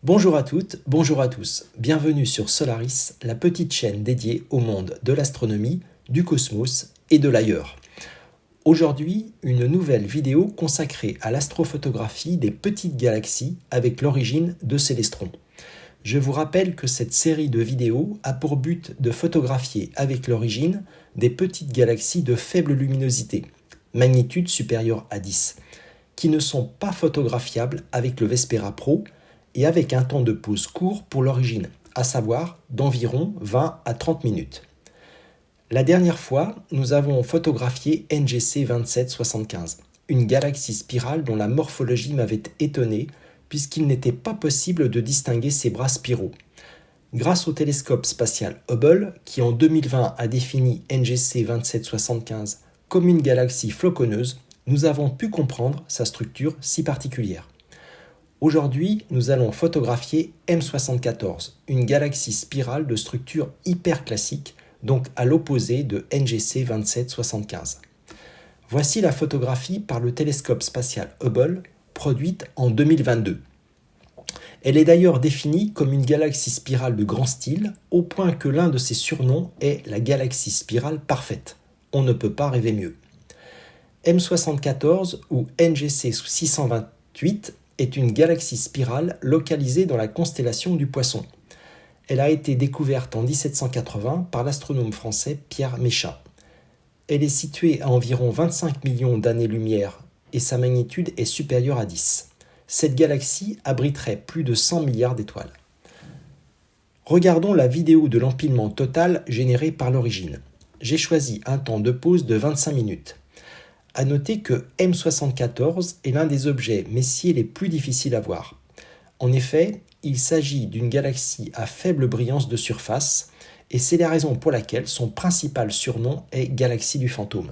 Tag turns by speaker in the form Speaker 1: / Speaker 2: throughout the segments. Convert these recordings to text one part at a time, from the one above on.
Speaker 1: Bonjour à toutes, bonjour à tous. Bienvenue sur Solaris, la petite chaîne dédiée au monde de l'astronomie, du cosmos et de l'ailleurs. Aujourd'hui, une nouvelle vidéo consacrée à l'astrophotographie des petites galaxies avec l'origine de Célestrons. Je vous rappelle que cette série de vidéos a pour but de photographier avec l'origine des petites galaxies de faible luminosité, magnitude supérieure à 10, qui ne sont pas photographiables avec le Vespera Pro et avec un temps de pause court pour l'origine, à savoir d'environ 20 à 30 minutes. La dernière fois, nous avons photographié NGC 2775, une galaxie spirale dont la morphologie m'avait étonné puisqu'il n'était pas possible de distinguer ses bras spiraux. Grâce au télescope spatial Hubble, qui en 2020 a défini NGC 2775 comme une galaxie floconneuse, nous avons pu comprendre sa structure si particulière. Aujourd'hui, nous allons photographier M74, une galaxie spirale de structure hyper classique, donc à l'opposé de NGC 2775. Voici la photographie par le télescope spatial Hubble, produite en 2022. Elle est d'ailleurs définie comme une galaxie spirale de grand style, au point que l'un de ses surnoms est la galaxie spirale parfaite. On ne peut pas rêver mieux. M74 ou NGC 628 est une galaxie spirale localisée dans la constellation du Poisson. Elle a été découverte en 1780 par l'astronome français Pierre Méchat. Elle est située à environ 25 millions d'années-lumière et sa magnitude est supérieure à 10. Cette galaxie abriterait plus de 100 milliards d'étoiles. Regardons la vidéo de l'empilement total généré par l'origine. J'ai choisi un temps de pause de 25 minutes. À noter que M74 est l'un des objets messiers les plus difficiles à voir. En effet, il s'agit d'une galaxie à faible brillance de surface et c'est la raison pour laquelle son principal surnom est galaxie du fantôme.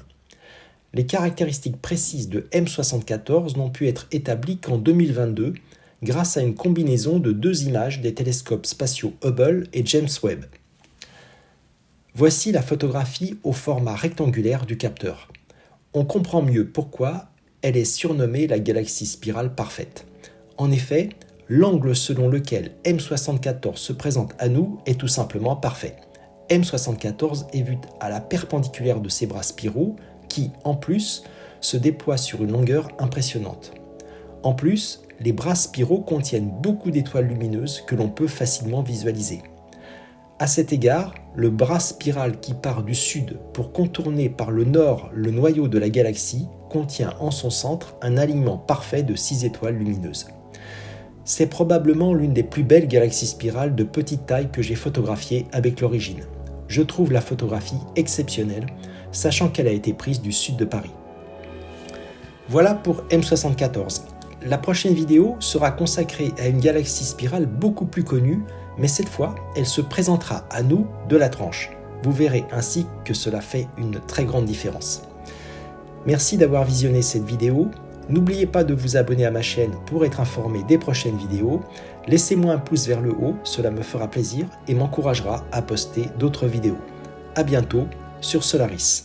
Speaker 1: Les caractéristiques précises de M74 n'ont pu être établies qu'en 2022 grâce à une combinaison de deux images des télescopes spatiaux Hubble et James Webb. Voici la photographie au format rectangulaire du capteur. On comprend mieux pourquoi elle est surnommée la galaxie spirale parfaite. En effet, l'angle selon lequel M74 se présente à nous est tout simplement parfait. M74 est vu à la perpendiculaire de ses bras spiraux qui, en plus, se déploient sur une longueur impressionnante. En plus, les bras spiraux contiennent beaucoup d'étoiles lumineuses que l'on peut facilement visualiser. À cet égard, le bras spiral qui part du sud pour contourner par le nord le noyau de la galaxie contient en son centre un alignement parfait de 6 étoiles lumineuses. C'est probablement l'une des plus belles galaxies spirales de petite taille que j'ai photographiées avec l'origine. Je trouve la photographie exceptionnelle, sachant qu'elle a été prise du sud de Paris. Voilà pour M74. La prochaine vidéo sera consacrée à une galaxie spirale beaucoup plus connue, mais cette fois, elle se présentera à nous de la tranche. Vous verrez ainsi que cela fait une très grande différence. Merci d'avoir visionné cette vidéo. N'oubliez pas de vous abonner à ma chaîne pour être informé des prochaines vidéos. Laissez-moi un pouce vers le haut, cela me fera plaisir et m'encouragera à poster d'autres vidéos. À bientôt sur Solaris.